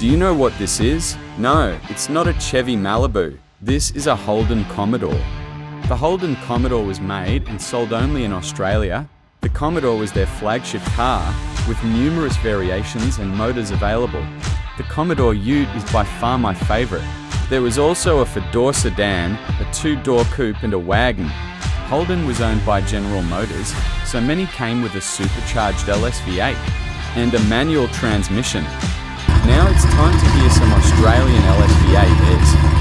Do you know what this is? No, it's not a Chevy Malibu. This is a Holden Commodore. The Holden Commodore was made and sold only in Australia. The Commodore was their flagship car, with numerous variations and motors available. The Commodore Ute is by far my favourite. There was also a four-door sedan, a two-door coupe and a wagon. Holden was owned by General Motors, so many came with a Supercharged LS V8 and a manual transmission. Now it's time to hear some Australian LS V8 airs.